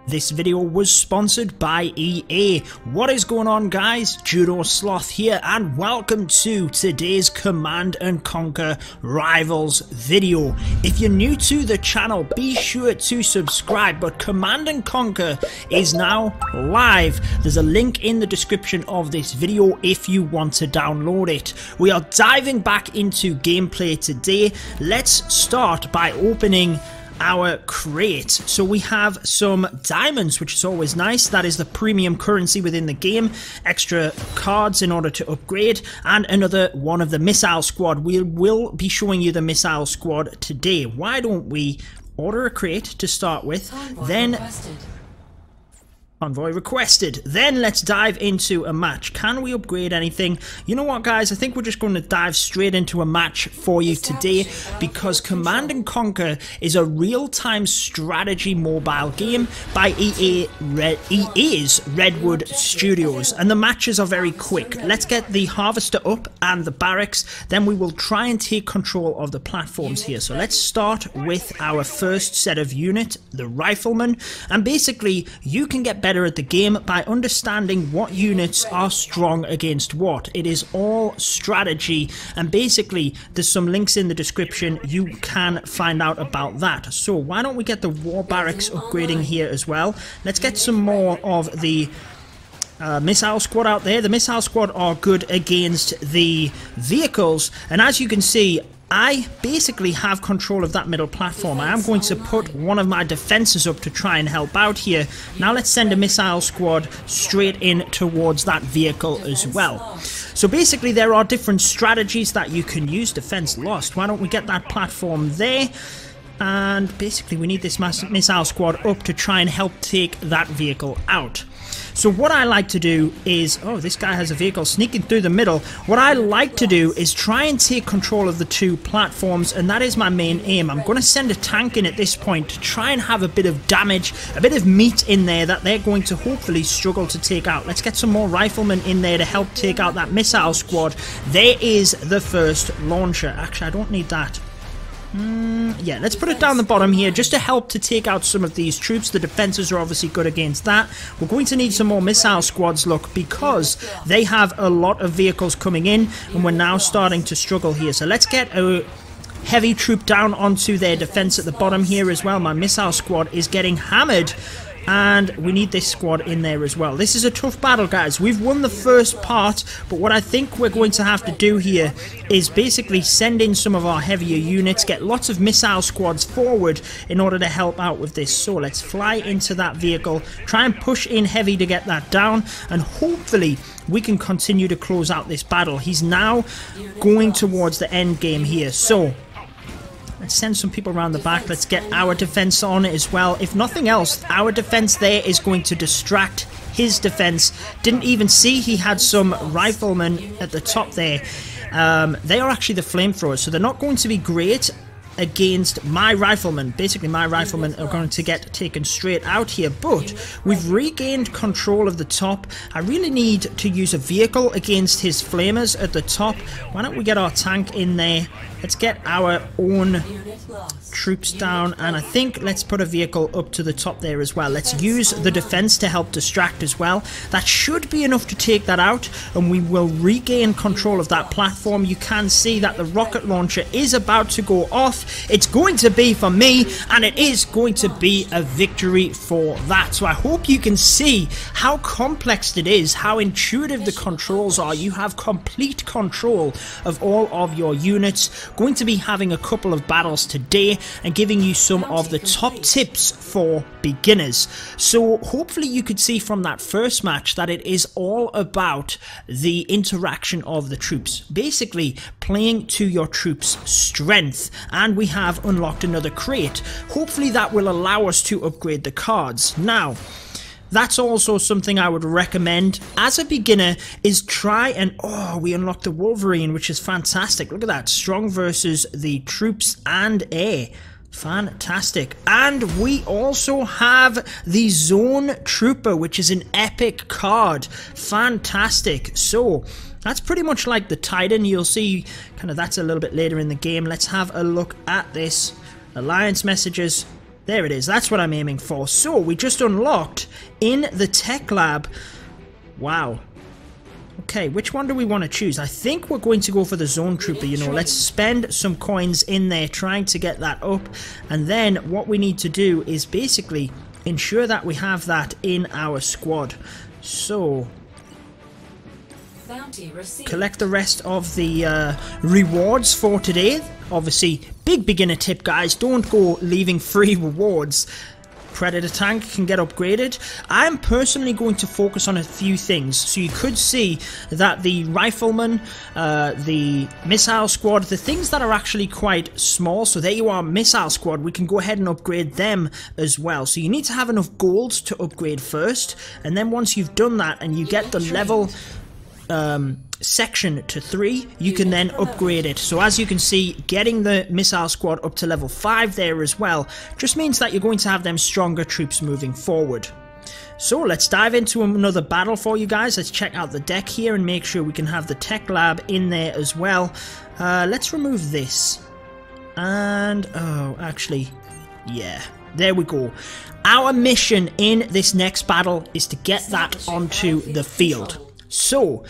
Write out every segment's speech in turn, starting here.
This video was sponsored by EA. What is going on, guys? Judo Sloth here, and welcome to today's Command & Conquer Rivals video. If you're new to the channel, be sure to subscribe, but Command & Conquer is now live. There's a link in the description of this video if you want to download it. We are diving back into gameplay today. Let's start by opening our crate. So we have some diamonds, which is always nice. That is the premium currency within the game. Extra cards in order to upgrade, and another one of the missile squad. We will be showing you the missile squad today. Why don't we order a crate to start with, Convoy requested. Then let's dive into a match. Can we upgrade anything? You know what, guys? I think we're just going to dive straight into a match for you today, because Command & Conquer is a real-time strategy mobile game by EA's Redwood Studios, and the matches are very quick. Let's get the harvester up and the barracks, then we will try and take control of the platforms here. So let's start with our first set of unit, the rifleman, and basically you can get better at the game by understanding what units are strong against what. It is all strategy, and basically there's some links in the description. You can find out about that. So why don't we get the war barracks upgrading here as well. Let's get some more of the missile squad out there. The missile squad are good against the vehicles, and as you can see, I basically have control of that middle platform. I am going to put one of my defenses up to try and help out here. Now let's send a missile squad straight in towards that vehicle as well. So basically there are different strategies that you can use. Defense lost. Why don't we get that platform there? And basically we need this missile squad up to try and help take that vehicle out. So what I like to do is, oh, this guy has a vehicle sneaking through the middle. What I like to do is try and take control of the two platforms, and that is my main aim. I'm going to send a tank in at this point to try and have a bit of damage, a bit of meat in there that they're going to hopefully struggle to take out. Let's get some more riflemen in there to help take out that missile squad. There is the first launcher. Actually, I don't need that. Yeah, let's put it down the bottom here just to help to take out some of these troops. The defenses are obviously good against that. We're going to need some more missile squads, look, because they have a lot of vehicles coming in, and we're now starting to struggle here. So let's get a heavy troop down onto their defense at the bottom here as well. My missile squad is getting hammered, and we need this squad in there as well. This is a tough battle, guys. We've won the first part, but what I think we're going to have to do here is basically send in some of our heavier units, get lots of missile squads forward in order to help out with this. So let's fly into that vehicle, try and push in heavy to get that down, and hopefully we can continue to close out this battle. He's now going towards the end game here. So let's send some people around the back. Let's get our defense on as well. If nothing else, our defense there is going to distract his defense. Didn't even see he had some riflemen at the top there. They are actually the flamethrowers, so they're not going to be great against my riflemen. Basically my riflemen are going to get taken straight out here, but we've regained control of the top. I really need to use a vehicle against his flamers at the top. Why don't we get our tank in there? Let's get our own troops down, and I think let's put a vehicle up to the top there as well. Let's use the defense to help distract as well. That should be enough to take that out, and we will regain control of that platform. You can see that the rocket launcher is about to go off. It's going to be for me, and it is going to be a victory for that. So I hope you can see how complex it is, how intuitive the controls are. You have complete control of all of your units. Going to be having a couple of battles today and giving you some of the top tips for beginners. So hopefully you could see from that first match that it is all about the interaction of the troops, basically playing to your troops' strength. And we have unlocked another crate. Hopefully that will allow us to upgrade the cards. Now, that's also something I would recommend as a beginner, is try and, oh, we unlocked the Wolverine, which is fantastic. Look at that, strong versus the troops and air. Fantastic. And we also have the Zone Trooper, which is an epic card. Fantastic. So that's pretty much like the Titan. You'll see kind of that's a little bit later in the game. Let's have a look at this. Alliance messages. There it is. That's what I'm aiming for. So, we just unlocked in the tech lab. Wow. Okay, which one do we want to choose? I think we're going to go for the zone trooper, you know. Let's spend some coins in there trying to get that up. And then what we need to do is basically ensure that we have that in our squad. So, collect the rest of the rewards for today. Obviously, big beginner tip, guys. Don't go leaving free rewards. Predator tank can get upgraded. I'm personally going to focus on a few things. So you could see that the rifleman, the missile squad, the things that are actually quite small. So there you are, missile squad. We can go ahead and upgrade them as well. So you need to have enough gold to upgrade first. And then once you've done that and you get the level section to 3, you can then upgrade it. So as you can see, getting the missile squad up to level 5 there as well just means that you're going to have them stronger troops moving forward. So let's dive into another battle for you guys. Let's check out the deck here and make sure we can have the tech lab in there as well. Let's remove this. And, oh, actually, yeah, there we go. Our mission in this next battle is to get that onto the field. So,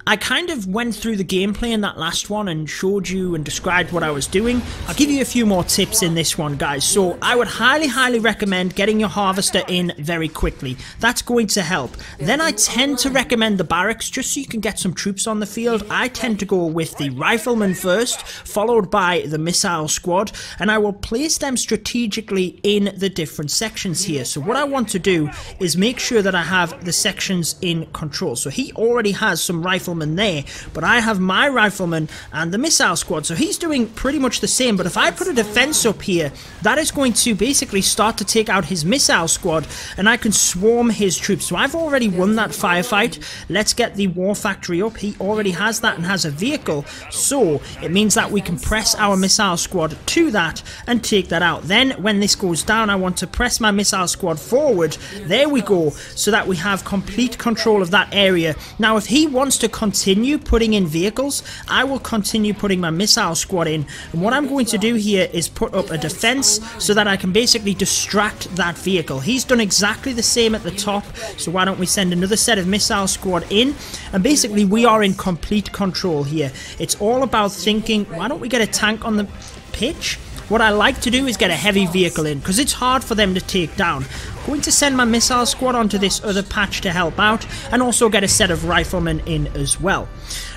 I kind of went through the gameplay in that last one and showed you and described what I was doing. I'll give you a few more tips in this one, guys. So I would highly recommend getting your harvester in very quickly. That's going to help. Then I tend to recommend the barracks just so you can get some troops on the field. I tend to go with the rifleman first, followed by the missile squad, and I will place them strategically in the different sections here. So what I want to do is make sure that I have the sections in control. So he already has some riflemen there, but I have my rifleman and the missile squad, so he's doing pretty much the same. But if I put a defense up here, that is going to basically start to take out his missile squad and I can swarm his troops. So I've already won that firefight. Let's get the war factory up. He already has that and has a vehicle, so it means that we can press our missile squad to that and take that out. Then when this goes down, I want to press my missile squad forward. There we go, so that we have complete control of that area. Now if he wants to continue putting in vehicles, I will continue putting my missile squad in, and what I'm going to do here is put up a defense so that I can basically distract that vehicle. He's done exactly the same at the top, so why don't we send another set of missile squad in, and basically we are in complete control here. It's all about thinking, why don't we get a tank on the pitch? What I like to do is get a heavy vehicle in, because it's hard for them to take down. I'm going to send my missile squad onto this other patch to help out, and also get a set of riflemen in as well.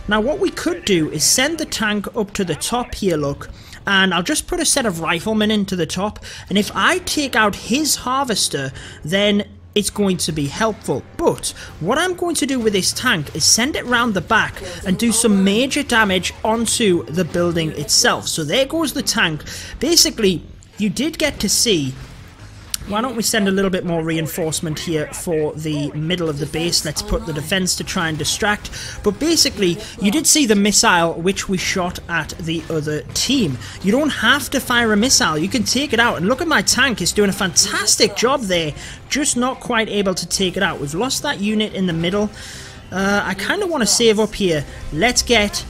Now what we could do is send the tank up to the top here, look, and I'll just put a set of riflemen into the top, and if I take out his harvester, then it's going to be helpful. But what I'm going to do with this tank is send it round the back and do some major damage onto the building itself. So there goes the tank. Basically, you did get to see. Why don't we send a little bit more reinforcement here for the middle of the base. Let's put the defense to try and distract. But basically, you did see the missile which we shot at the other team. You don't have to fire a missile. You can take it out. And look at my tank. It's doing a fantastic job there. Just not quite able to take it out. We've lost that unit in the middle. I kind of want to save up here. Let's get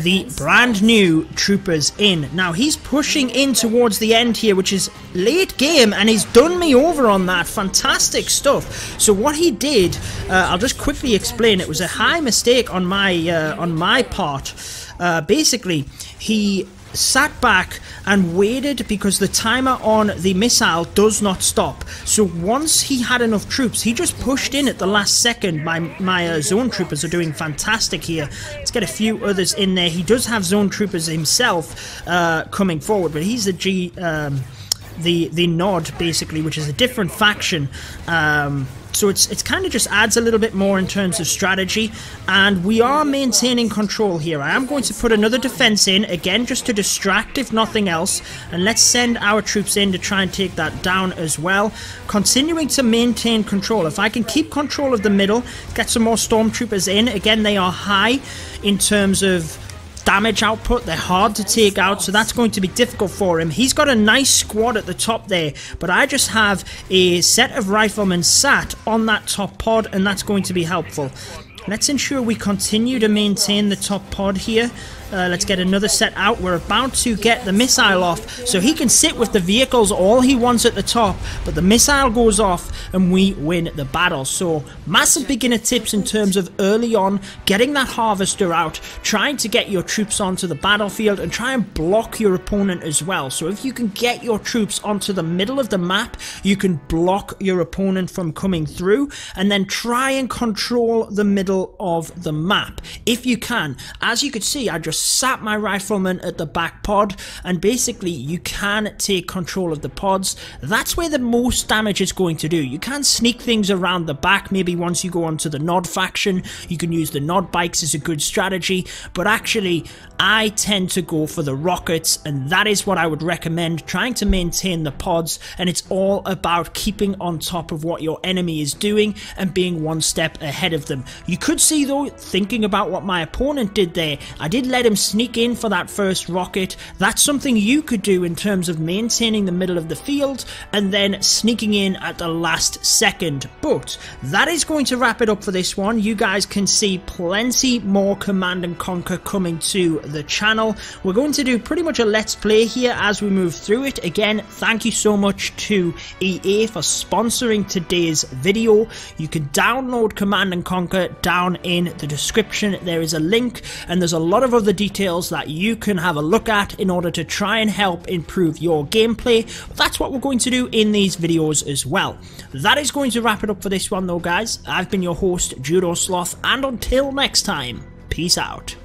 the brand new troopers in. Now he's pushing in towards the end here, which is late game, and he's done me over on that. Fantastic stuff. So what he did, I'll just quickly explain. It was a high mistake on my part. Basically, he sat back and waited because the timer on the missile does not stop. So once he had enough troops, he just pushed in at the last second. My zone troopers are doing fantastic here. Let's get a few others in there. He does have zone troopers himself coming forward, but he's the Nod basically, which is a different faction. So it's kind of just adds a little bit more in terms of strategy, and we are maintaining control here. I am going to put another defense in, again just to distract if nothing else, and let's send our troops in to try and take that down as well. Continuing to maintain control. If I can keep control of the middle, get some more stormtroopers in. Again, they are high in terms of damage output. They're hard to take out, so that's going to be difficult for him. He's got a nice squad at the top there, but I just have a set of riflemen sat on that top pod, and that's going to be helpful. Let's ensure we continue to maintain the top pod here. Let's get another set out. We're about to get the missile off, so he can sit with the vehicles all he wants at the top, but the missile goes off and we win the battle. So massive beginner tips in terms of early on getting that harvester out, trying to get your troops onto the battlefield and try and block your opponent as well. So if you can get your troops onto the middle of the map, you can block your opponent from coming through, and then try and control the middle of the map if you can. As you could see, I just sat my rifleman at the back pod, and basically you can take control of the pods. That's where the most damage is going to do. You can sneak things around the back. Maybe once you go onto the Nod faction, you can use the Nod bikes as a good strategy, but actually I tend to go for the rockets, and that is what I would recommend, trying to maintain the pods. And it's all about keeping on top of what your enemy is doing and being one step ahead of them. You could see though, thinking about what my opponent did there, I did let him sneak in for that first rocket. That's something you could do in terms of maintaining the middle of the field and then sneaking in at the last second. But that is going to wrap it up for this one. You guys can see plenty more Command and Conquer coming to the channel. We're going to do pretty much a let's play here as we move through it. Again, thank you so much to EA for sponsoring today's video. You can download Command and Conquer down in the description. There is a link, and there's a lot of other details that you can have a look at in order to try and help improve your gameplay. That's what we're going to do in these videos as well. That is going to wrap it up for this one though, guys. I've been your host, Judo Sloth, and until next time, peace out.